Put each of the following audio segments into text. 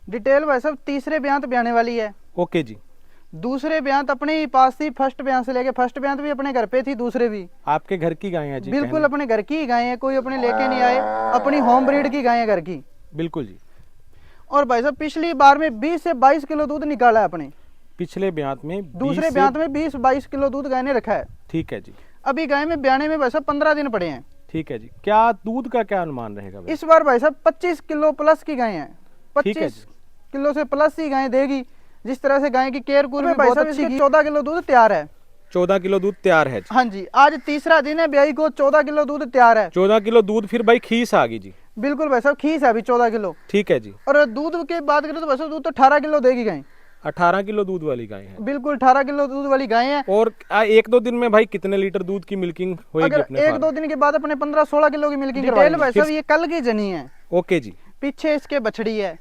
Detail भाई साहब तीसरे ब्यांत ब्याने वाली है। ओके जी। दूसरे ब्यांत अपने ही पास थी, फर्स्ट ब्यांत से लेके फर्स्ट ब्यांत भी अपने घर पे थी, दूसरे भी आपके घर की गाय है जी? बिल्कुल अपने घर की ही गाय है, कोई अपने लेके नहीं आए, अपनी होम ब्रीड की गाय है घर की। बिल्कुल जी। और भाई साहब पिछली बार में 20 से 22 किलो दूध निकाला है अपने। पिछले ब्यांत में दूसरे ब्यांत में 20-22 किलो दूध गाय ने रखा है। ठीक है जी। अभी गाय में ब्याने में भाई साहब 15 दिन पड़े हैं। ठीक है जी। क्या दूध का क्या अनुमान रहेगा भाई? इस बार भाई साहब 25 किलो प्लस की गाय है। ठीक है 25 किलो से प्लस ही गाय देगी। जिस तरह से गाय की केयर कूर में बहुत अच्छी की। 14 किलो दूध तैयार है। 14 किलो दूध तैयार है जी। हाँ जी, आज तीसरा दिन है ब्याई को, 14 किलो दूध तैयार है। 14 किलो दूध फिर भाई खीस आ गई जी? बिल्कुल भाई साहब खीस है अभी 14 किलो। ठीक है जी। और दूध की बात करें तो भाई साहब दूध तो 18 किलो देगी गाय। 18 किलो दूध वाली गाय है? बिल्कुल 18 किलो दूध वाली गाय है। और 1-2 दिन में भाई कितने लीटर दूध की मिल्किंग होगी अगर अपने 1-2 दिन के बाद अपने 15-16 किलो की मिल्किंग डिटेल भाई साहब ये कल की जनी है। ओके जी। पीछे इसके बछड़ी है।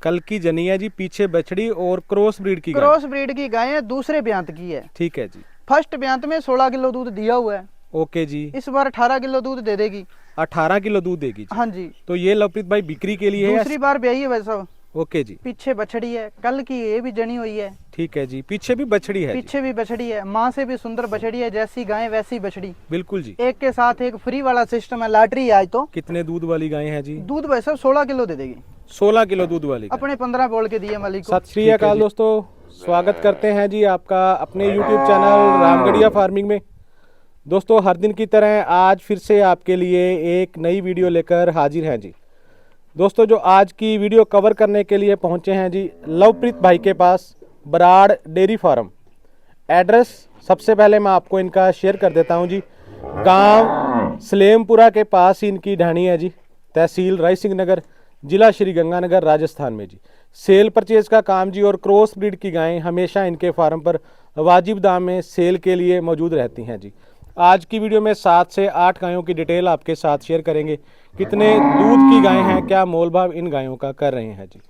कल की जनी है जी, पीछे बछड़ी और क्रॉस ब्रीड की गाय? क्रॉस ब्रीड की गाय है, दूसरे ब्यांत की है। ठीक है जी। फर्स्ट ब्यांत में 16 किलो दूध दिया हुआ है। ओके जी। इस बार 18 किलो दूध दे देगी। 18 किलो दूध देगी जी। हाँ जी। तो ये लवप्रीत भाई बिक्री के लिए है? दूसरी बार ब्याई है भाई साहब। ओके जी। पीछे बछड़ी है, कल की ये भी जनी हुई है। ठीक है जी। पीछे भी बछड़ी है जी? पीछे भी बछड़ी है, माँ से भी सुंदर बछड़ी है, जैसी गाय वैसी बछड़ी। बिल्कुल जी। एक के साथ एक फ्री वाला सिस्टम है, लॉटरी आज तो। कितने दूध वाली गाय है जी? दूध भाई साहब 16 किलो दे देगी। 16 किलो दूध वाली गाय। अपने 15 बोल के दिए मालिक को। सत श्री अकाल दोस्तों, स्वागत करते हैं जी आपका अपने YouTube चैनल रामगढ़िया फार्मिंग में। दोस्तों हर दिन की तरह आज फिर से आपके लिए एक नई वीडियो लेकर हाजिर हैं जी। दोस्तों जो आज की वीडियो कवर करने के लिए पहुंचे हैं जी लवप्रीत भाई के पास, बराड़ डेयरी फार्म। एड्रेस सबसे पहले मैं आपको इनका शेयर कर देता हूं जी। गांव सलेमपुरा के पास ही इनकी ढाणी है जी, तहसील राय सिंह नगर, जिला श्री गंगानगर, राजस्थान में जी। सेल परचेज का काम जी और क्रॉस ब्रीड की गायें हमेशा इनके फार्म पर वाजिब दाम में सेल के लिए मौजूद रहती हैं जी। आज की वीडियो में 7 से 8 गायों की डिटेल आपके साथ शेयर करेंगे। कितने दूध की गायें हैं, क्या मोल भाव इन गायों का कर रहे हैं जी।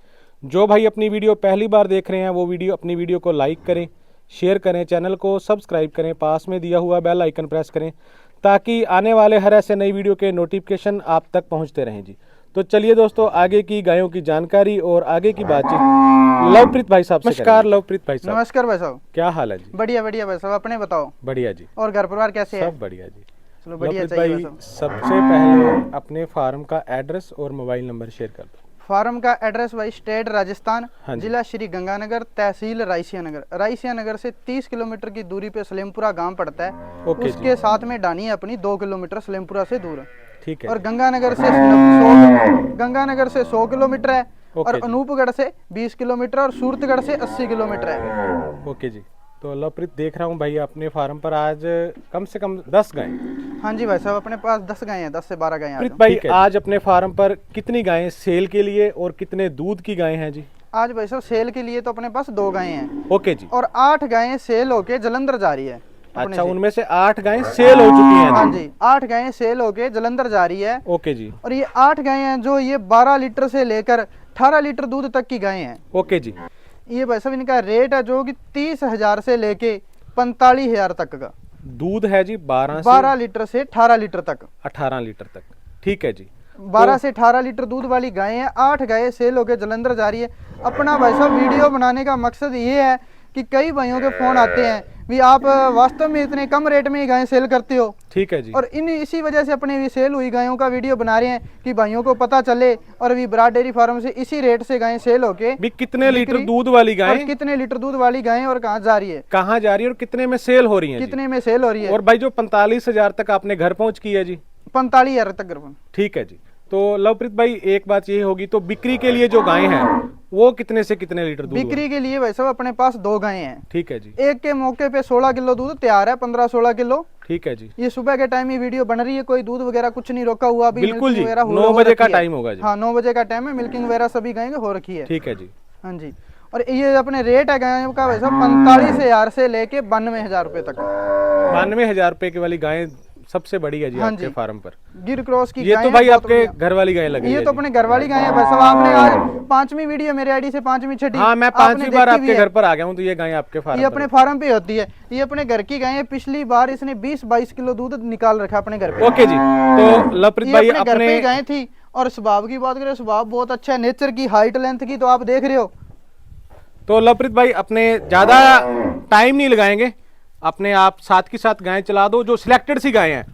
जो भाई अपनी वीडियो पहली बार देख रहे हैं वो अपनी वीडियो को लाइक करें, शेयर करें, चैनल को सब्सक्राइब करें, पास में दिया हुआ बेल आइकन प्रेस करें ताकि आने वाले हर ऐसे नई वीडियो के नोटिफिकेशन आप तक पहुंचते रहें जी। तो चलिए दोस्तों आगे की गायों की जानकारी और आगे की बातचीत लवप्रीत भाई साहब से। नमस्कार लवप्रीत भाई साहब। नमस्कार भाई साहब। क्या हाल है जी? बढ़िया बढ़िया भाई साहब, अपने बताओ। बढ़िया जी। और घर परिवार कैसे है? सब बढ़िया जी। चलो बढ़िया लवप्रीत चाहिए भाई भाई साहब। सबसे पहले अपने फार्म का एड्रेस और मोबाइल नंबर शेयर कर दो। फार्म का एड्रेस भाई स्टेट राजस्थान, हाँ जी। जिला श्री गंगानगर, तहसील रायसिया नगर। रायसिया नगर से 30 किलोमीटर की दूरी पे सलेमपुरा गांव पड़ता है। ओके उसके साथ में डानी है अपनी 2 किलोमीटर सलेमपुरा से दूर। ठीक है और जी। गंगानगर से 100 किलोमीटर है। ओके और जी। अनूपगढ़ से 20 किलोमीटर और सूरतगढ़ से 80 किलोमीटर है। ओके जी। तो लवप्रीत देख रहा हूँ भाई अपने फार्म पर आज कम से कम 10 गायें। हाँ जी भाई साहब, अपने पास 10 गायें हैं, 10 से 12 गायें। प्रीत भाई आज अपने फार्म पर कितनी गायें सेल के लिए और कितने दूध की गायें हैं जी? आज भाई साहब सेल के लिए तो अपने पास 2 गायें हैं। ओके जी। और 8 गायें सेल होके जलंधर जा रही है। अच्छा, उनमें से 8 गायें सेल हो चुकी हैं हाँ जी, 8 गायें सेल होके जलंधर जा रही है। ओके जी। और ये 8 गायें हैं जो ये 12 लीटर से लेकर 18 लीटर दूध तक की गायें हैं। ओके जी। ये भाई साहब इनका रेट है जो कि 30,000 से लेके 45,000 तक का दूध है जी 12 लीटर से 18 लीटर तक। 18 लीटर तक। ठीक है जी। 12 से 18 लीटर दूध वाली गायें हैं। 8 गायें सेल होके जलंधर जा रही है। अपना भाई साहब वीडियो बनाने का मकसद ये है कि कई भाइयों के फोन आते हैं भी आप वास्तव में इतने कम रेट में ही गायें सेल करते हो। ठीक है जी। और इसी वजह से अपने भी सेल हुई गायों का वीडियो बना रहे हैं कि भाइयों को पता चले। और अभी बराड़ डेयरी फार्म से इसी रेट से गायें सेल होके भी कितने लीटर दूध वाली गायें, और कितने लीटर दूध वाली गायें और कहाँ जा रही है, कहाँ जा रही है और कितने में सेल हो रही है, कितने में सेल हो रही है। और भाई जो 45,000 तक आपने घर पहुंच की है जी? 45,000 तक। ठीक है जी। तो लवप्रीत भाई एक बात ये होगी, तो बिक्री के लिए जो गायें हैं वो कितने से कितने लीटर दूध? बिक्री के लिए भाई साहब अपने पास 2 गायें हैं। ठीक है जी। एक के मौके पे 16 किलो दूध तैयार है, 15-16 किलो। ठीक है जी। ये सुबह के टाइम ही वीडियो बन रही है, कोई दूध वगैरह कुछ नहीं रोका हुआ अभी। बिल्कुल जी, 9 हो बजे का रखी है। टाइम होगा जी। हाँ 9 बजे का टाइम है, मिल्किंग वगैरह सभी गायें हो रखी है। ठीक है जी। हाँ जी। और ये अपने रेट है गायों का भाई साहब 45,000 से लेके 92,000 रुपए तक। 92,000 रुपए की वाली गायें सबसे बड़ी है जी हाँ आपके जी। फार्म पर। गिर क्रॉस की ये तो गायें भाई बहुत आपके बढ़िया। घर वाली गायें लगी ये है तो जी। अपने घर वाली गायें है भाई साहब। आपने आज 5वीं वीडियो मेरे आईडी से 5वीं छठी। हाँ मैं 5वीं बार आपके घर पर आ गया हूँ, तो ये गायें आपके फार्म ये अपने फार्म पे होती है। ये अपने घर की गायें। पिछली बार इसने 20-22 किलो दूध निकाल रखा अपने घर पे। ओके जी। तो लवप्रीत ये भाई अपने घर पे ही गायें थी और स्वभाव की बात करें, स्वभाव बहुत अच्छा है। नेचर की हाइट लेंथ की तो आप देख रहे हो। तो लवप्रीत भाई अपने ज़्यादा टाइम नहीं लगाएंगे, अपने आप साथ के साथ गायें चला दो, जो सिलेक्टेड सी गायें हैं,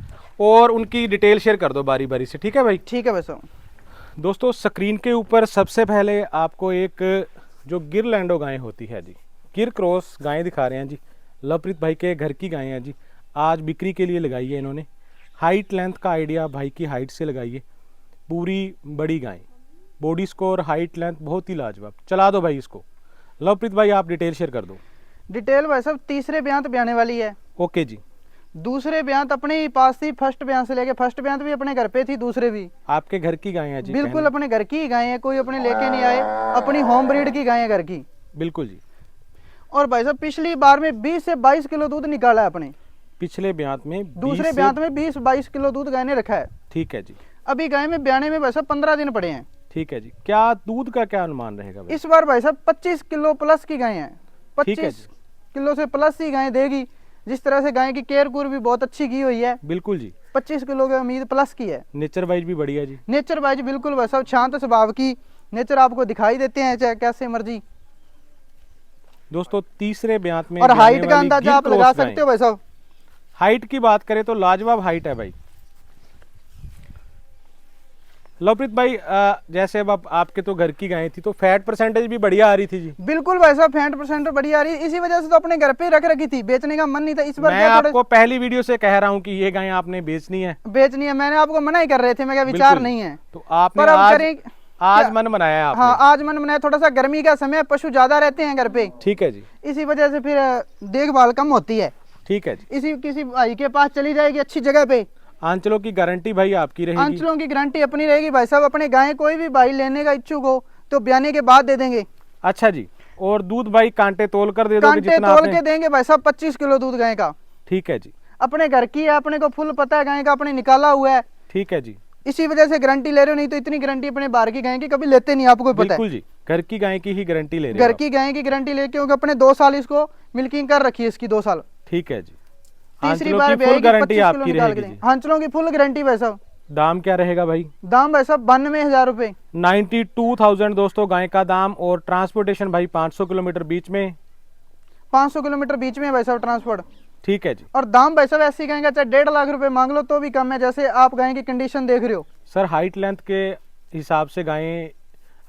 और उनकी डिटेल शेयर कर दो बारी बारी से, ठीक है भाई? ठीक है भाई साहब। दोस्तों स्क्रीन के ऊपर सबसे पहले आपको एक जो गिर लैंडो गायें होती है जी, गिर क्रॉस गायें दिखा रहे हैं जी। लवप्रीत भाई के घर की गायें हैं जी, आज बिक्री के लिए लगाई है इन्होंने। हाइट लेंथ का आइडिया भाई की हाइट से लगाइए, पूरी बड़ी गायें, बॉडी स्कोर हाइट लेंथ बहुत ही लाजवाब। चला दो भाई इसको। लवप्रीत भाई आप डिटेल शेयर कर दो। डिटेल भाई साहब तीसरे ब्यांत ब्याने वाली है। ओके जी। दूसरे ब्यांत अपने ही पास थी, फर्स्ट ब्यांत से लेके फर्स्ट ब्यांत भी अपने घर पे थी, दूसरे भी आपके घर की गायें हैं जी? बिल्कुल अपने घर की ही गाय है, कोई अपने लेके नहीं आए, अपनी होम ब्रीड की गाय है घर की। बिल्कुल जी। और भाई साहब पिछली बार में 20 से 22 किलो दूध निकाला है अपने। पिछले ब्यांत में दूसरे ब्यांत में 20-22 किलो दूध गाय ने रखा है। ठीक है जी। अभी गाय में ब्याने में भाई साहब 15 दिन पड़े हैं। ठीक है जी। क्या दूध का क्या अनुमान रहेगा भाई? इस बार भाई साहब 25 किलो प्लस की गाय है। ठीक है 25 किलो से प्लस ही गाय देगी। जिस तरह से गाय की केयर कूर भी बहुत अच्छी की हुई है। बिल्कुल जी। 25 किलो की उम्मीद प्लस की है। नेचर वाइज भी बढ़िया जी। नेचर वाइज बिल्कुल भाई साहब शांत स्वभाव की, नेचर आपको दिखाई देते हैं चाहे कैसे मर्जी। दोस्तों तीसरे ब्यांत में और ब्याने हाइट का वाली अंदाजा गिर आप लगा क्रॉस गायें। सकते हो भाई साहब। हाइट की बात करें तो लाजवाब हाइट है भाई। लवप्रीत भाई जैसे अब आपके तो घर की गायें थी तो फैट परसेंटेज भी बढ़िया आ रही थी जी। बिल्कुल भाई साहब फैट परसेंट बढ़िया आ रही है, इसी वजह से तो अपने घर पे रख रखी थी, बेचने का मन नहीं था। इस बार मैं क्या थोड़े आपको पहली वीडियो से कह रहा हूं कि ये गायें आपने बेचनी है। बेचनी है, मैंने आपको मना ही कर रहे थे, मैं क्या विचार बिल्कुल। नहीं है। तो आपने पर अब आज करें आज क्या? मन बनाया आपने। हाँ आज मन बनाया, थोड़ा सा गर्मी का समय, पशु ज्यादा रहते हैं घर पे, ठीक है जी। इसी वजह से फिर देखभाल कम होती है। ठीक है जी। इसी किसी भाई के पास चली जाएगी अच्छी जगह पे, आंचलों की गारंटी भाई आपकी रहेगी। आंचलों की गारंटी अपनी रहेगी भाई साहब। अपने गाय कोई भी भाई लेने का इच्छुक हो तो ब्याने के बाद दे देंगे। अच्छा जी। और दूध भाई कांटे तोल कर दे दोगे कांटे जितना तोल आपने? के देंगे भाई साहब 25 किलो दूध गाय का। ठीक है जी। अपने घर की है, अपने को फुल पता है गाय का, अपने निकाला हुआ है, ठीक है जी। इसी वजह से गारंटी ले रहे हो। नहीं तो इतनी गारंटी अपने बाहर की गाय की कभी लेते नहीं, आपको पता है। बिल्कुल जी, घर की गाय की ही गारंटी ले रहे घर हो की गाय की गारंटी ले, क्योंकि अपने 2 साल इसको मिल्किंग कर रखी है, इसकी 2 साल। आप। ठीक है जी। तीसरी आंचलों बार की फुल गारंटी 25 किलो आपकी निकाल के रहेगी देंगे। जी। आंचलों की फुल गारंटी भाई साहब। दाम क्या रहेगा भाई? दाम भाई साहब 92,000 रुपए। 92,000 दोस्तों गाय का दाम। और ट्रांसपोर्टेशन भाई 500 किलोमीटर बीच में। 500 किलोमीटर बीच में भाई साहब ट्रांसपोर्ट। ठीक है जी। और दाम भाई साहब ऐसी गाय का चाहे 1.5 लाख रुपए मांग लो तो भी कम है, जैसे आप गाय की कंडीशन देख रहे हो। सर हाइट लेंथ के हिसाब से गायें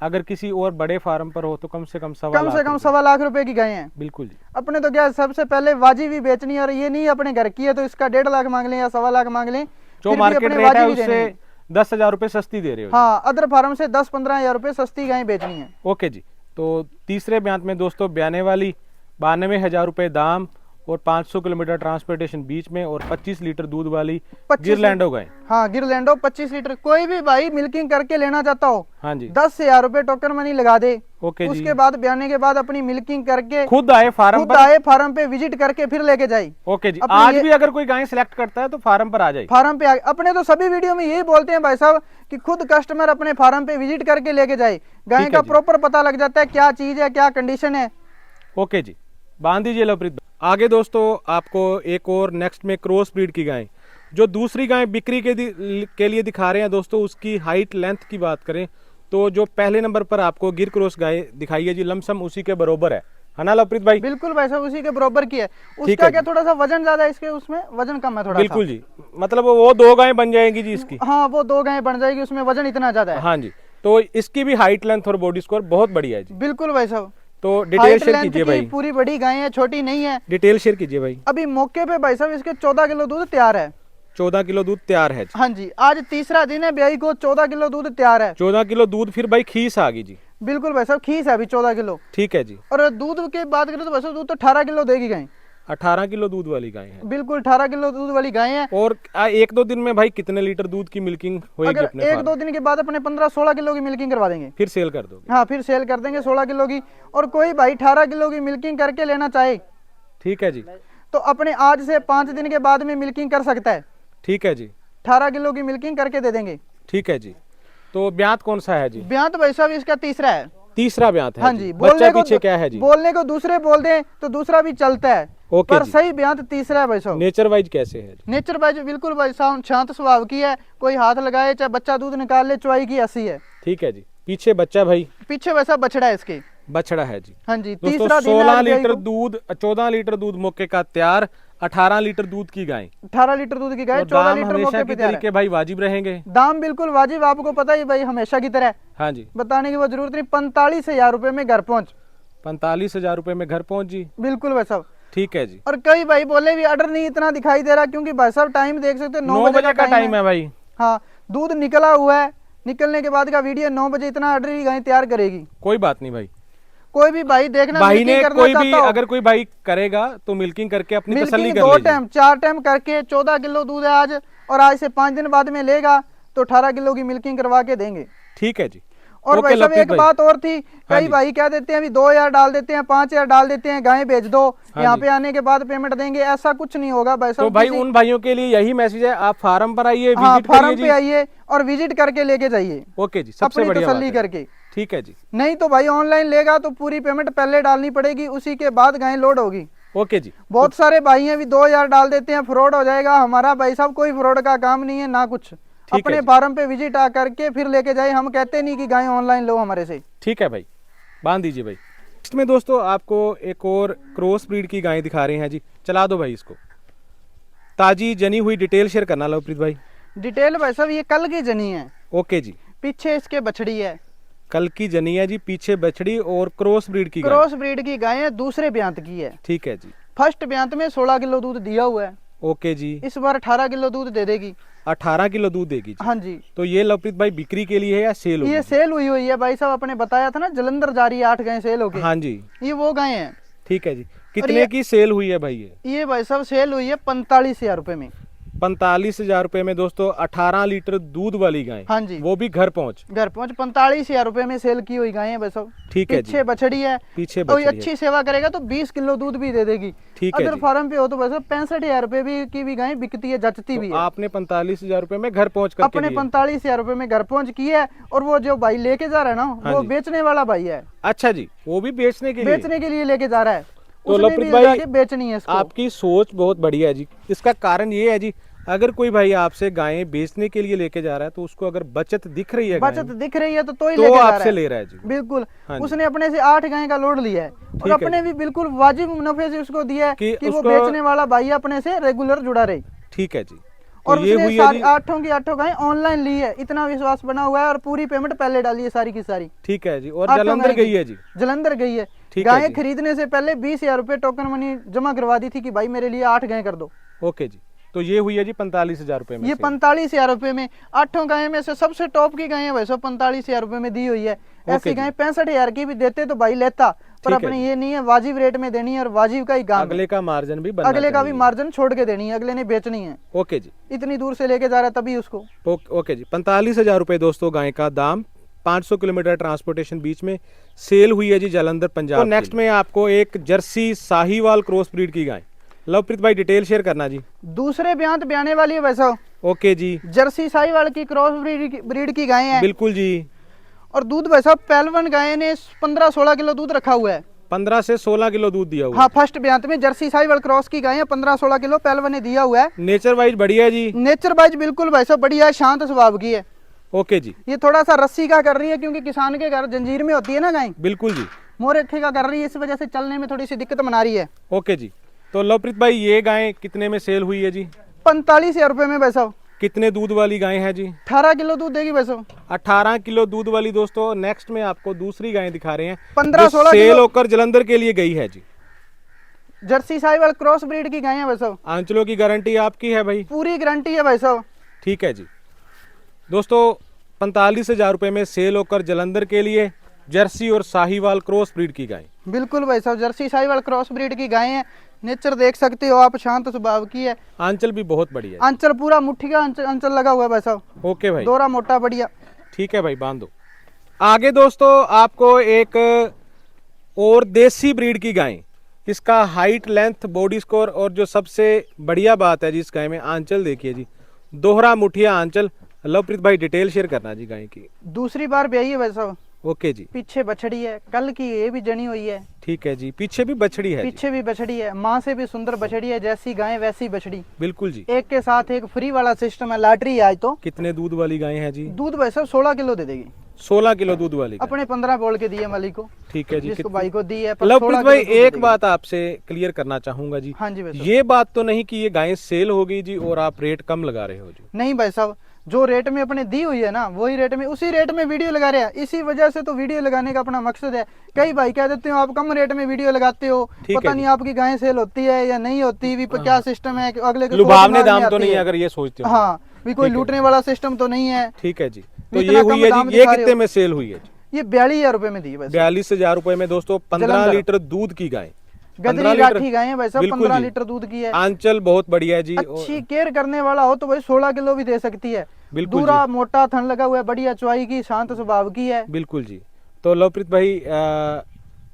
अगर किसी और बड़े फार्म पर हो तो कम से कम कम से कम 1.25 लाख रुपए की गाय हैं। बिल्कुल जी। अपने तो क्या सबसे पहले वाजी भी बेचनी है, और ये नहीं अपने घर की है तो इसका 1.5 लाख मांग लें या 1.25 लाख मांग लें, जो फिर भी मार्केट अपने रेट है वाजिब ही देने उससे हैं। 10,000 रुपये सस्ती दे रहे हो। हाँ अदर फार्म से 10-15 हजार रुपए सस्ती गाय बेचनी है। ओके जी। तो तीसरे ब्यांत में दोस्तों ब्याने वाली 92,000 रुपये दाम और 500 किलोमीटर ट्रांसपोर्टेशन बीच में और 25 लीटर दूध वाली 25 गिरलैंड हो गए। हाँ गिरलैंडो 25 लीटर। कोई भी भाई मिल्किंग करके लेना चाहता हो, हाँ जी। 10,000 रुपए टोकन मनी लगा दे। ओके जी। उसके बाद ब्याने के बाद अपनी मिल्किंग करके खुद आए फार्म खुद पर। आए फार्म पे विजिट करके फिर लेके जाए। ओके जी। अपने आज ये- भी अगर कोई गाय सिलेक्ट करता है तो फार्म पर आ जाए। फार्म पे अपने तो सभी वीडियो में यही बोलते हैं भाई साहब कि खुद कस्टमर अपने फार्म पे विजिट करके लेके जाए, गाय ठीक का है जी। प्रॉपर पता लग जाता है क्या चीज है, क्या कंडीशन है। ओके जी। बांध दीजिए लवप्रीत। आगे दोस्तों आपको एक और नेक्स्ट में क्रॉस ब्रीड की गाय, जो दूसरी गाय बिक्री के लिए दिखा रहे हैं दोस्तों, उसकी हाइट लेंथ की बात करें तो जो पहले नंबर पर आपको गिर क्रॉस गाय दिखाई है जी, लमसम उसी के बरोबर है ना लवप्रीत भाई? बिल्कुल भाई साहब उसी के बराबर की है। ठीक उसका है क्या जी। थोड़ा सा वजन ज्यादा है, इसके उसमें वजन कम है थोड़ा बिल्कुल जी। मतलब वो 2 गायें बन जाएंगी जी इसकी। हाँ वो 2 गाय बन जाएगी, उसमें वजन इतना ज्यादा है। हाँ जी। तो इसकी भी हाइट लेंथ और बॉडी स्कोर बहुत बढ़िया है जी। बिल्कुल भाई साहब। तो डिटेल हाइट शेयर लेंथ कीजिए की भाई। पूरी बड़ी गाय है, छोटी नहीं है। डिटेल शेयर कीजिए भाई। अभी मौके पे भाई साहब इसके 14 किलो दूध तैयार है। 14 किलो दूध तैयार है जी। हाँ जी आज तीसरा दिन है ब्याई को, 14 किलो दूध तैयार है। 14 किलो दूध फिर भाई खीस आ गई जी। बिल्कुल भाई साहब खीस है अभी 14 किलो। ठीक है जी। और दूध की बात करें तो भाई साहब दूध तो 18 किलो देगी गाय। 18 किलो दूध वाली गाय है। बिल्कुल 18 किलो दूध वाली गाय है। और 1-2 दिन में भाई कितने लीटर दूध की मिल्किंग होएगी अगर अपने 1-2 फार्म? दिन के बाद अपने 15-16 किलो की मिल्किंग करवा देंगे। फिर सेल कर दोगे? हाँ फिर सेल कर देंगे 16 किलो की। और कोई भाई 18 किलो की मिल्किंग करके लेना चाहे ठीक है जी। तो अपने आज से 5 दिन के बाद में मिल्किंग कर सकता है। ठीक है जी। 18 किलो की मिल्किंग करके दे देंगे। ठीक है जी। तो ब्यांत कौन सा है जी? ब्यांत भाई साहब इसका तीसरा है। तीसरा ब्यांत है हाँ जी। जी बच्चा पीछे क्या है जी? बोलने को दूसरे बोल दें तो दूसरा भी चलता है, ओके पर जी। सही ब्यांत तीसरा है भाई साहब। नेचर वाइज कैसे है? नेचर वाइज बिल्कुल भाई साहब शांत स्वभाव की है, कोई हाथ लगाए चाहे बच्चा दूध निकाल ले, चुवाई की ऐसी है। ठीक है जी। पीछे बच्चा भाई? पीछे वैसा बछड़ा है इसके। बछड़ा है जी। हाँ जी, दोस्तों तीसरा दिन है 16 RBI लीटर को। दूध, 14 लीटर दूध मौके का तैयार, 18 लीटर दूध की गाय। 18 लीटर दूध की गाय, और 14 दाम लीटर हमेशा मौके की पे तैयार है। तरीके भाई वाजिब रहेंगे? दाम बिल्कुल वाजिब, आपको पता ही भाई हमेशा की तरह, हाँ जी। बताने की वो जरूरत नहीं। 45,000 रुपए में घर पहुंच। 45,000 रुपए में घर पहुंच जी। बिल्कुल भाई साहब। ठीक है जी। और कई भाई बोले भी ऑर्डर नहीं इतना दिखाई दे रहा, क्योंकि भाई साहब टाइम देख सकते हो 9 बजे का टाइम है भाई। हाँ, दूध निकला हुआ है, निकलने के बाद का वीडियो 9 बजे इतना ऑर्डर ही गाय तैयार करेगी। कोई बात नहीं भाई। कोई भी भाई देखना, भाई मिल्किंग ने करना कोई भी चाहता हो, अगर कोई भाई करेगा तो मिल्किंग करके अपनी तसल्ली मिल्किंग कर 2 लीजिए। टाइम 4 टाइम करके 14 किलो दूध है आज, और आज से 5 दिन बाद में लेगा तो 18 किलो की मिल्किंग करवा के देंगे। ठीक है जी। और ओके भाई साहब लवप्रीत एक भाई। बात और थी, हाँ कई जी। भाई क्या देते हैं अभी 2,000 डाल देते हैं, 5,000 डाल देते हैं, गायें बेच दो, हाँ यहाँ जी। पे आने के बाद पेमेंट देंगे, ऐसा कुछ नहीं होगा भाई तो साहब। भाई उन भाइयों के लिए यही मैसेज है, आप फार्म पर आइए, हाँ, विजिट करिए फार्म पे जी। आइए और विजिट करके लेके जाइए ओके जी, सबसे अपनी बढ़िया बात तसल्ली है। करके। ठीक है जी। नहीं तो भाई ऑनलाइन लेगा तो पूरी पेमेंट पहले डालनी पड़ेगी, उसी के बाद गाय लोड होगी। ओके जी। बहुत सारे भाई हैं भी 2,000 डाल देते हैं, फ्रॉड हो जाएगा। हमारा भाई साहब कोई फ्रॉड का काम नहीं है ना कुछ। है अपने जी। फार्म पे विजिट आ करके फिर लेके जाए, हम कहते नहीं कि गाय ऑनलाइन लो हमारे से। ठीक है भाई, बांध दीजिए भाई। इसमें दोस्तों आपको एक और क्रॉस ब्रीड की गाय दिखा रहे हैं जी। चला दो भाई इसको। ताजी जनी हुई डिटेल शेयर करना लवप्रीत भाई। डिटेल भाई साहब ये कल की जनी है, ओके जी। पीछे इसके बछड़ी है, कल की जनी है जी, पीछे बछड़ी और क्रॉस ब्रीड की गाय। क्रॉस ब्रीड की गाय है, दूसरे ब्यांत की है। ठीक है जी। फर्स्ट ब्यांत में 16 किलो दूध दिया हुआ है, ओके जी। इस बार 18 किलो दूध दे देगी। 18 किलो दूध देगी जी। हाँ जी। तो ये लवप्रीत भाई बिक्री के लिए है या सेल होगी? ये सेल हुई है भाई साहब, अपने बताया था ना जलंधर जा रही है 8 गाय सेल होके। हाँ जी। ये वो गाय है। ठीक है जी। कितने ये- की सेल हुई है भाई ये? ये भाई साहब सेल हुई है 45,000 रुपए में। 45,000 रुपए में दोस्तों 18 लीटर दूध वाली गाय। हाँ जी। वो भी घर पहुंच। घर पहुंच 45,000 रुपए में सेल की हुई गाय है भाई साहब। ठीक है जी। पीछे बछड़ी है, पीछे तो ये बछड़ी है। अच्छी सेवा करेगा तो 20 किलो दूध भी दे देगी। ठीक है अदर जी। फार्म पे हो तो भाई साहब 65,000 रुपए भी की भी गाय बिकती है, जचती भी तो है। आपने 45,000 रुपए में घर पहुंच करके अपने दिए। 45,000 रुपए में घर पहुंच की है। और वो जो भाई लेके जा रहा है ना, हाँ वो जी। बेचने वाला भाई है, अच्छा जी, वो भी बेचने के लिए? बेचने के लिए लेके जा रहा है। तो उसने लवप्रीत भी भाई, जाके बेचनी है इसको। आपकी सोच बहुत बढ़िया है जी। इसका कारण ये है जी, अगर कोई भाई आपसे गायें बेचने के लिए लेके जा रहा है तो उसको अगर बचत दिख रही है गाय बचत में, दिख रही है तो ही तो लेके जा रहा आपसे है। ले रहा है जी। बिल्कुल। हाँ जी। उसने अपने से 8 गाय का लोड लिया है, और है अपने भी बिल्कुल वाजिब मुनाफे से उसको दिया है कि कि वो उसको- बेचने वाला भाई अपने से रेगुलर जुड़ा रहे। ठीक है जी। तो और ये उसने हुई है सारी जी। 8 की 8 गाय ऑनलाइन ली है, इतना विश्वास बना हुआ है, और पूरी पेमेंट पहले डाली है सारी की सारी। ठीक है जी। और 8 जलंधर गाय की। गई है जी। जलंधर गई है। ठीक है गायें जी। खरीदने से पहले 20,000 रुपए टोकन मनी जमा करवा दी थी कि भाई मेरे लिए 8 गाय कर दो। ओके जी। तो ये हुई है जी 45,000 रुपए में ये से। 45,000 रुपए में 8 गाय में से सबसे टॉप की गाय है भाई साहब, 45,000 रुपए में दी हुई है। ऐसी जी। गाय 65,000 की भी देते तो भाई लेता, पर ठीक है अपने जी। ये नहीं है, वाजिब रेट में देनी है, और वाजिब का ही काम है। अगले का मार्जिन भी बनना अगले का भी चाहिए। मार्जिन छोड़ के देनी है, अगले ने बेचनी है। ओके जी। इतनी दूर से लेके जा रहा है तभी उसको। ओके जी। 45,000 रुपए दोस्तों गाय का दाम, 500 किलोमीटर ट्रांसपोर्टेशन बीच में सेल हुई है जी जलंधर पंजाब। तो नेक्स्ट में आपको एक जर्सी साहीवाल क्रॉस ब्रीड की गाय। लवप्रीत भाई डिटेल शेयर करना जी। दूसरे ब्यांत ब्याने वाली है भाई साहब, ओके जी। जर्सी साहीवाल की क्रॉस ब्रीड की गाय है। बिल्कुल जी। और दूध भाई साहब पहलवान गाय ने 15-16 किलो दूध रखा हुआ है। 15 से 16 किलो दूध दिया हुआ हाँ, फर्स्ट ब्यांत में जर्सी साहीवाल क्रॉस की गाय है, 15-16 किलो पहलवान ने दिया हुआ है। है। नेचर वाइज बढ़िया है जी। नेचर वाइज बिल्कुल भाई साहब बढ़िया है, शांत स्वभाव की है। ओके जी। ये थोड़ा सा रस्सी का कर रही है, क्योंकि किसान के घर जंजीर में होती है ना गाय, बिल्कुल जी। मोरेखे का कर रही है, इस वजह से चलने में थोड़ी सी दिक्कत बना रही है। ओके जी। तो लवप्रीत भाई ये गाय कितने में सेल हुई है जी? 45,000 रुपए में भाई साहब। कितने दूध वाली गाय है जी? 18 किलो दूध देगी भाई साहब। 18 किलो दूध वाली। दोस्तों नेक्स्ट में आपको दूसरी गाय दिखा रहे हैं, 15-16 सेल किलो होकर जलंधर के लिए गई है जी। जर्सी साहीवाल क्रॉस ब्रीड की गाय है भाई साहब, आंचलों की गारंटी आपकी है भाई? पूरी गारंटी है भाई साहब। ठीक है जी। दोस्तों 45,000 रुपए में सेल होकर जलंधर के लिए जर्सी और साहीवाल क्रॉस ब्रीड की गाय। बिल्कुल भाई साहब, जर्सी साहीवाल क्रॉस ब्रीड की गाय है। नेचर देख सकते हो आप, शांत स्वभाव की है। आंचल भी बहुत बढ़िया है। अंचल पूरा मुट्ठी का अंचल लगा हुआ है भाई साहब, ओके भाई। दोरा मोटा बढ़िया। ठीक है भाई, बांध दो। आगे दोस्तों आपको एक और देसी ब्रीड की गाय। इसका हाइट, लेंथ, बॉडी स्कोर और जो सबसे बढ़िया बात है जी इस गाय में, आंचल देखिए जी, दोहरा मुठिया आंचल। लवप्रीत भाई डिटेल शेयर करना जी गाय की। दूसरी बार ब्याही है भाई साहब, ओके जी, पीछे बछड़ी है, कल की ये भी जनी हुई है। ठीक है जी, पीछे भी बछड़ी है जी। पीछे भी बछड़ी है, माँ से भी सुंदर बछड़ी है, जैसी गाय वैसी बछड़ी। बिल्कुल जी। एक के साथ एक फ्री वाला सिस्टम है, लॉटरी है आज तो। कितने दूध वाली गाय है जी? दूध भाई साहब 16 किलो दे देगी। 16 किलो दूध वाली गाय। अपने 15 बोल के दिए मालिक को, ठीक है जी। जिसको भाई को दी है, पर लवप्रीत 16 भाई किलो दूध एक देगी। बात आपसे क्लियर करना चाहूंगा जी। हाँ जी भाई साहब। ये बात तो नहीं कि ये गायें सेल हो गई जी और आप रेट कम लगा रहे हो जी? नहीं भाई साहब, जो रेट में अपने दी हुई है ना, वही रेट में, उसी रेट में वीडियो लगा रहे हैं। इसी वजह से तो वीडियो लगाने का अपना मकसद है। कई भाई कह देते हो आप कम रेट में वीडियो लगाते हो, ठीक पता है नहीं जी। आपकी गायें सेल होती है या नहीं होती, भी क्या सिस्टम है कि अगले के लुभावने दिमाग में दाम तो आती नहीं है। अगर ये सोचते हो? हाँ, भी कोई ठीक है। लूटने वाला सिस्टम तो नहीं है। ठीक है जी। तो इतना ये कम हुई है दाम जी, ये दिखा रहे कितने हो। में सेल हुई है जी? ये 42,000 रुपए में दी है वैसे। 42,000 रुपए में दोस्तों 15 जलंधर। लीटर दूध की गाय। गदरी राठी गाय है भाई साहब, बिल्कुल 15 जी। लीटर दूध की है। आंचल बहुत बढ़िया है जी। अच्छी केयर करने वाला हो तो भाई 16 किलो भी दे सकती है। बिल्कुल दूरा मोटा थन लगा हुआ है, बढ़िया चुवाई की, शांत स्वभाव की है। बिल्कुल जी। तो लवप्रीत भाई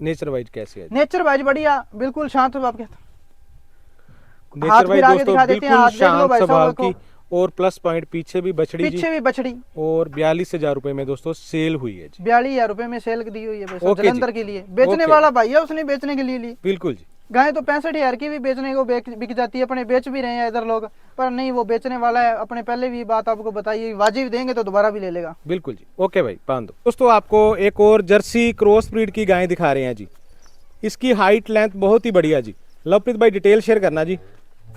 नेचर वाइज कैसी है? नेचर वाइज बढ़िया, बिल्कुल शांत स्वभाव के। नेचर हाथ वाइज फिर आगे दोस्तों दिखा देते हैं, बिल्कुल हाथ देख लो शांत भाई साहब, स्वभाव देखो। की। और प्लस पॉइंट पीछे भी बछड़ी जी। पीछे भी बछड़ी। और 42,000 रुपए में दोस्तों सेल हुई है जी। 42,000 रुपए में सेल दी हुई है भाई साहब, ओके जी। जलंधर के लिए। बेचने ओके। वाला भाई है, उसने बेचने के लिए ली। बिल्कुल जी। गाय तो 65,000 की भी बेचने को बिक जाती है, अपने बेच भी रहे हैं इधर लोग, पर नहीं, वो बेचने वाला है। अपने पहले भी बात आपको बताइए, वाजिब देंगे तो दोबारा भी ले लेगा। बिल्कुल जी। ओके भाई, बांध दो। दोस्तों आपको एक और जर्सी क्रॉस ब्रीड की गाय दिखा रहे हैं जी। इसकी हाइट लेंथ बहुत ही बढ़िया जी। लवप्रीत भाई डिटेल शेयर करना जी।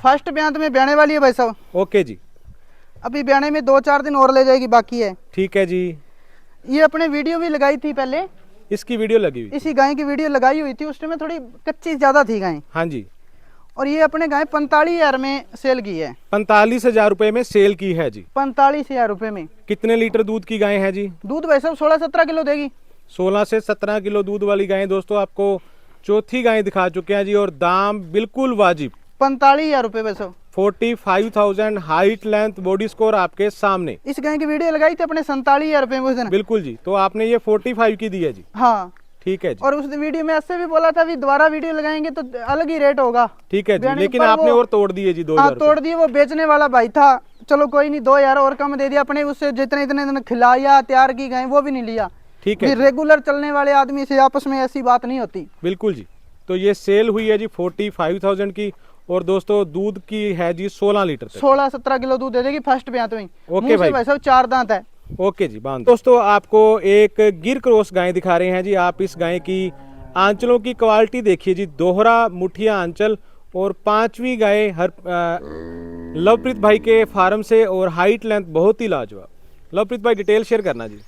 फर्स्ट ब्यांत में ब्याने वाली है भाई साहब। ओके जी। अभी ब्याने में 2-4 दिन और ले जाएगी, बाकी है। ठीक है जी। ये अपने वीडियो भी लगाई थी पहले, इसकी वीडियो लगी हुई? इसी गाय की वीडियो लगाई हुई थी, उस टाइम में थोड़ी कच्ची ज्यादा थी गाय। हाँ जी। और ये अपने गाय 45,000 में सेल की है। 45,000 रुपए में सेल की है जी। 45,000 रुपए में। कितने लीटर दूध की गाय है जी? दूध भाई साहब 16-17 किलो देगी। 16 से 17 किलो दूध वाली गाय दोस्तों आपको चौथी गाय दिखा चुके हैं जी। और दाम बिल्कुल वाजिब, 45,000 रुपए भाई साहब। 45,000 हाइट लेंथ बॉडी स्कोर आपके सामने। इस गाय की वीडियो लगाई थी अपने 47,000 रुपए में उस दिन। बिल्कुल जी। तो आपने ये 45 की दी है जी? हाँ। ठीक है जी। और उस वीडियो में ऐसे भी बोला था, भी दोबारा वीडियो लगाएंगे तो अलग ही रेट होगा। ठीक है जी। बयानी लेकिन पर आपने वो- और तोड़ दिए जी 2,000 हाँ, तोड़ दिए। वो बेचने वाला भाई था, चलो कोई नहीं, 2,000 और कम दे दिया। अपने उससे जितने इतने दिन खिलाया, तैयार की गए, वो भी नहीं लिया। ठीक है। रेगुलर चलने वाले आदमी से आपस में ऐसी बात नहीं होती। बिल्कुल जी। तो ये सेल हुई है जी 45,000 की। और दोस्तों दूध की है जी 16 लीटर तक। 16-17 किलो दूध दे देगी फर्स्ट ब्यांत में। ओके मुंह से भाई। भाई साहब 4 दांत है। ओके जी, बांध दो। दोस्तों आपको एक गिर क्रॉस गाय दिखा रहे हैं जी। आप इस गाय की आंचलों की क्वालिटी देखिए जी। दोहरा मुठिया आंचल और 5वीं गाय हर लवप्रीत भाई के फार्म से। और हाइट लेंथ बहुत ही लाजवाब। लवप्रीत भाई डिटेल शेयर करना जी।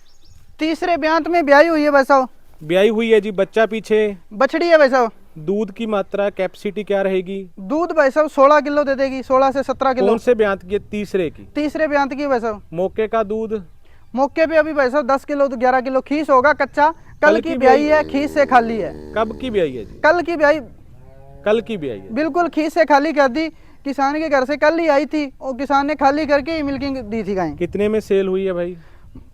तीसरे ब्यांत में ब्याई हुई है भाई साहब। ब्याई हुई है जी, बच्चा पीछे। बछड़ी है भाई साहब। दूध की मात्रा कैपेसिटी क्या रहेगी? दूध भाई साहब 16 किलो दे देगी, 16 से 17 किलो। कौन से ब्यांत की? तीसरे की। तीसरे ब्यांत की भाई साहब। मौके का दूध? मौके पे अभी भाई साहब 10 किलो तो 11 किलो खीस होगा कच्चा। कल की ब्याई है, खीस से खाली है। कब की ब्याई है जी? कल की ब्याई, कल की ब्याई है। बिल्कुल खीस से खाली कर दी। किसान के घर से कल ही आई थी, और किसान ने खाली करके ही मिल्किंग दी थी गाय। कितने में सेल हुई है भाई?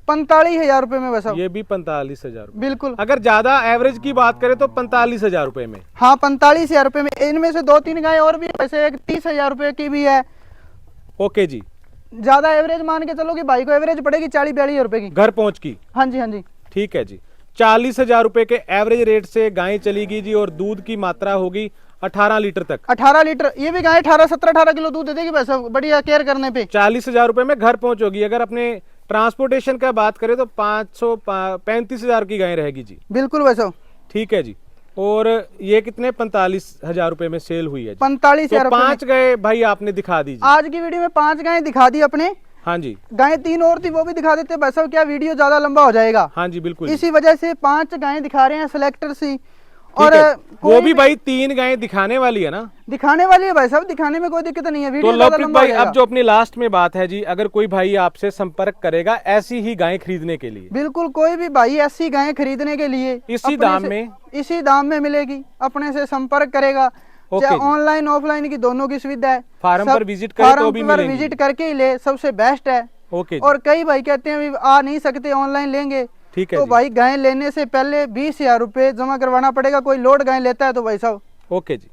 45,000 रुपए में भाई साहब। ये भी 45,000 रुपए। बिल्कुल। अगर ज्यादा एवरेज की बात करें तो 45,000 रुपए में। हाँ, 45,000 रुपए में। इनमें से 2-3 गाय और भी है, वैसे एक 30,000 रुपए की भी है। ओके जी। ज्यादा एवरेज मान के चलो कि भाई को एवरेज पड़ेगी 40-42 रुपए की। घर पहुंच की? हाँ जी, हाँ जी। ठीक है जी। 40,000 रुपए के एवरेज रेट से गाय चलेगी जी। और दूध की मात्रा होगी 18 लीटर तक। 18 लीटर। ये भी गाय 17-18 किलो दूध दे देगी भाई साहब, बढ़िया केयर करने पे। 40,000 रुपए में घर पहुंचोगी। अगर अपने ट्रांसपोर्टेशन का बात करें तो 35,000 की गाय रहेगी जी। बिल्कुल भाई साहब। ठीक है जी। और ये कितने 45,000 रुपए में सेल हुई है जी। 45,000 तो रुपए में। 5 गाय भाई आपने दिखा दी जी। आज की वीडियो में 5 गाय दिखा दी अपने। हाँ जी। गाय 3 और थी, वो भी दिखा देते भाई साहब, क्या वीडियो ज्यादा लंबा हो जाएगा। हाँ जी बिल्कुल जी। इसी वजह से 5 गायें दिखा रहे हैं, सिलेक्टर सी। ठीक और है। वो कोई भी भाई 3 गायें दिखाने वाली है ना? दिखाने वाली है भाई साहब, दिखाने में कोई दिक्कत नहीं है। तो वीडियो ज्यादा लवप्रीत लंबा हो भाई अब जाएगा। जो अपनी लास्ट में बात है जी, अगर कोई भाई आपसे संपर्क करेगा ऐसी ही गायें खरीदने के लिए, बिल्कुल, कोई भी भाई ऐसी गायें खरीदने के लिए इसी अपने दाम से- में? इसी दाम में मिलेगी। अपने से संपर्क करेगा, ओके चाहे जी। ऑनलाइन ऑफलाइन की दोनों की सुविधा है। फार्म पर विजिट करे फार्म तो भी पर मिलेंगी। विजिट करके ही ले, सबसे बेस्ट है। ओके जी। और कई भाई कहते हैं भी आ नहीं सकते, ऑनलाइन लेंगे। ठीक है तो जी। भाई गाय लेने से पहले 20,000 रुपए जमा करवाना पड़ेगा। कोई लोड गाय लेता है तो भाई साहब ओके जी।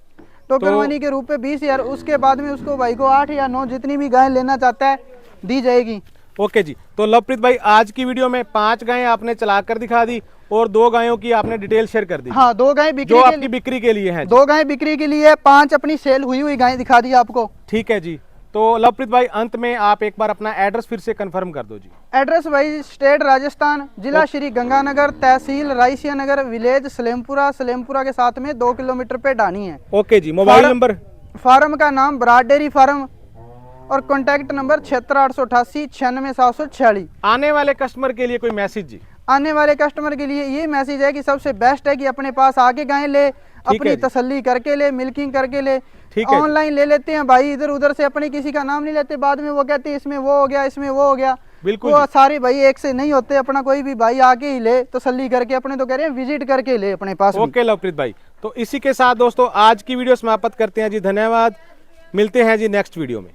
टोकन तो- मनी के रूप में 20,000। उसके बाद में उसको भाई को 8 या 9 जितनी भी गाय लेना चाहता है दी जाएगी। ओके जी। तो लवप्रीत भाई आज की वीडियो में 5 गायें आपने चलाकर दिखा दी और 2 गायों की आपने डिटेल शेयर कर दी हाँ, 2 गाय जो बिक्री आपकी बिक्री के लिए हैं। 2 गाय बिक्री के लिए, 5 अपनी सेल हुई हुई गाय दिखा दी आपको। ठीक है जी। तो लवप्रीत भाई अंत में आप एक बार अपना एड्रेस फिर से कंफर्म कर दो जी। एड्रेस भाई स्टेट राजस्थान, जिला श्री गंगानगर, तहसील रायसिया नगर, विलेज सलेमपुरा। सलेमपुरा के साथ में 2 किलोमीटर पे डानी है। ओके जी। Mobile number? फार्म का नाम बराड डेयरी फार्म और कॉन्टैक्ट नंबर 76 888 96 आने वाले कस्टमर के लिए कोई मैसेज जी? आने वाले कस्टमर के लिए ये मैसेज है कि सबसे बेस्ट है कि अपने पास आके गाय ले, अपनी तसल्ली करके ले, मिल्किंग करके ले। ऑनलाइन ले लेते हैं भाई, इधर उधर से अपने किसी का नाम नहीं लेते, बाद में वो कहते हैं इसमें वो हो गया, इसमें वो हो गया। बिल्कुल वो सारे भाई एक से नहीं होते, अपना कोई भी भाई आके ही ले, तसल्ली करके, अपने तो कह रहे हैं विजिट करके ले अपने पास। ओके लवप्रीत भाई, तो इसी के साथ दोस्तों आज की वीडियो समाप्त करते हैं जी। धन्यवाद, मिलते हैं जी नेक्स्ट वीडियो में।